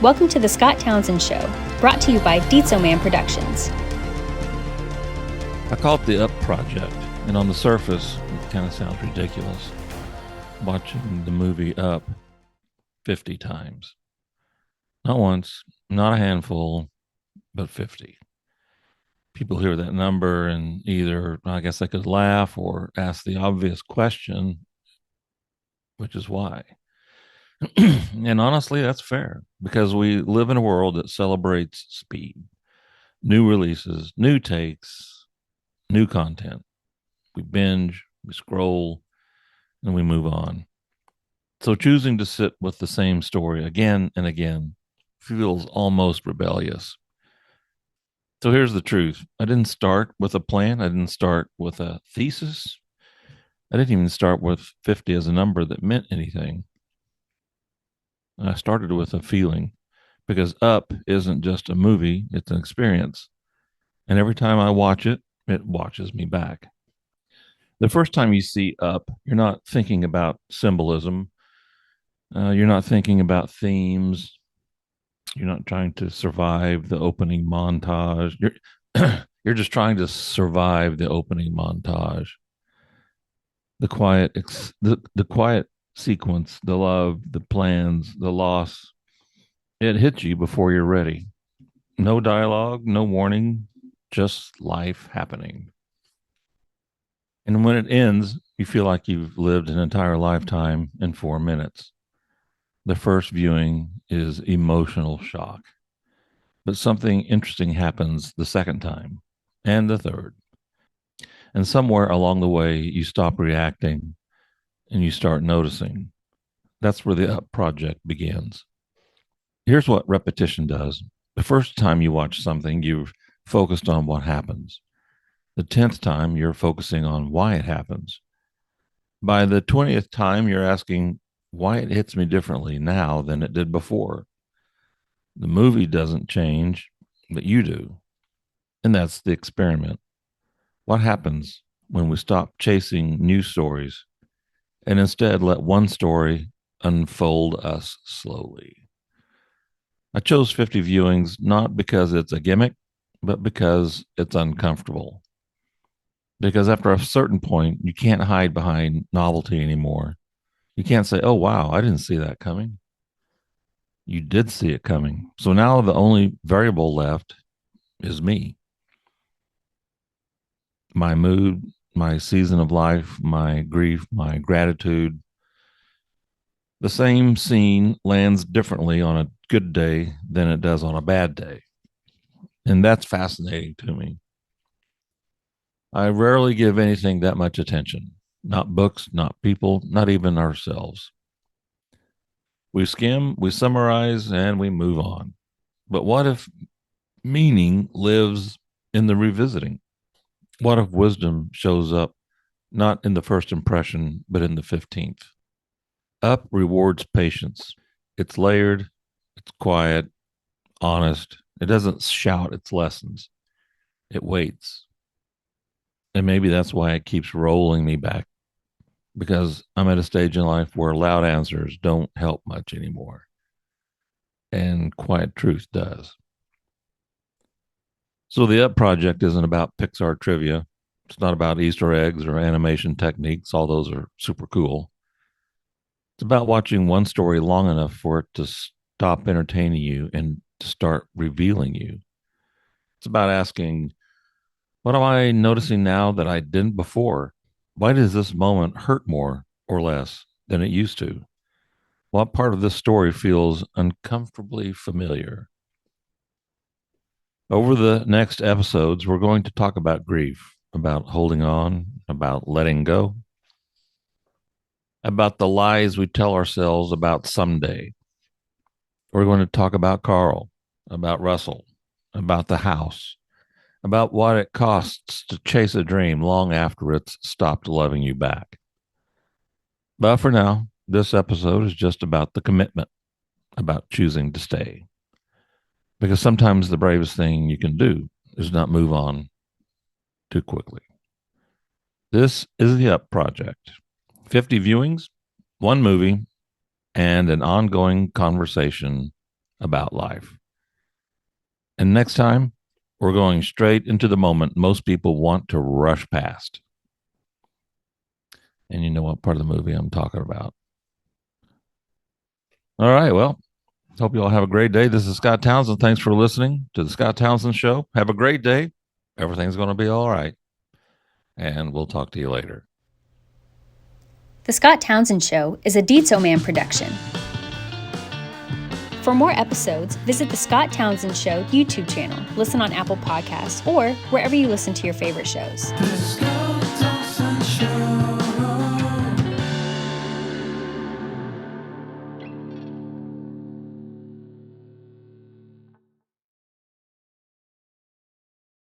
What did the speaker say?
Welcome to the Scott Townsend Show, brought to you by Dietzo Man Productions. I call it the Up Project, and on the surface, it kind of sounds ridiculous. Watching the movie Up 50 times. Not once, not a handful, but 50. People hear that number and either, I guess they could laugh or ask the obvious question, which is why. And honestly, that's fair because we live in a world that celebrates speed, new releases, new takes, new content. We binge, we scroll, and we move on. So choosing to sit with the same story again and again feels almost rebellious. So here's the truth. I didn't start with a plan. I didn't start with a thesis. I didn't even start with 50 as a number that meant anything. I started with a feeling because Up isn't just a movie, it's an experience. And every time I watch it, it watches me back. The first time you see Up, you're not thinking about symbolism. You're not thinking about themes. You're not trying to survive the opening montage. You're just trying to survive the opening montage. The quiet sequence, the love, the plans, the loss. It hits you before you're ready. No dialogue, no warning, just life happening. And when it ends, you feel like you've lived an entire lifetime in 4 minutes. The first viewing is emotional shock. But something interesting happens the second time and the third. And somewhere along the way, you stop reacting and you start noticing. That's where the Up project begins. Here's what repetition does. The first time you watch something, you've focused on what happens. The 10th time, you're focusing on why it happens. By the 20th time, you're asking why it hits me differently now than it did before. The movie doesn't change, but you do. And that's the experiment. What happens when we stop chasing new stories and instead let one story unfold us slowly? I chose 50 viewings not because it's a gimmick, but because it's uncomfortable. Because after a certain point, you can't hide behind novelty anymore. You can't say, oh, wow, I didn't see that coming. You did see it coming. So now the only variable left is me. My mood, my season of life, my grief, my gratitude. The same scene lands differently on a good day than it does on a bad day. And that's fascinating to me. I rarely give anything that much attention. Not books, not people, not even ourselves. We skim, we summarize, and we move on. But what if meaning lives in the revisiting? What if wisdom shows up not in the first impression, but in the 15th? Up rewards patience. It's layered, it's quiet, honest. It doesn't shout its lessons, it waits. And maybe that's why it keeps rolling me back, because I'm at a stage in life where loud answers don't help much anymore. And quiet truth does. So the Up Project isn't about Pixar trivia. It's not about Easter eggs or animation techniques. All those are super cool. It's about watching one story long enough for it to stop entertaining you and to start revealing you. It's about asking, what am I noticing now that I didn't before? Why does this moment hurt more or less than it used to? What part of this story feels uncomfortably familiar? Over the next episodes, we're going to talk about grief, about holding on, about letting go, about the lies we tell ourselves about someday. We're going to talk about Carl, about Russell, about the house, about what it costs to chase a dream long after it's stopped loving you back. But for now, this episode is just about the commitment, about choosing to stay. Because sometimes the bravest thing you can do is not move on too quickly. This is the Up Project. 50 viewings, one movie, and an ongoing conversation about life. And next time, we're going straight into the moment most people want to rush past. And you know what part of the movie I'm talking about. All right. Well, hope you all have a great day. This is Scott Townsend. Thanks for listening to the Scott Townsend Show. Have a great day. Everything's going to be all right. And we'll talk to you later. The Scott Townsend Show is a Dietzo Man production. For more episodes, visit the Scott Townsend Show YouTube channel, listen on Apple Podcasts, or wherever you listen to your favorite shows.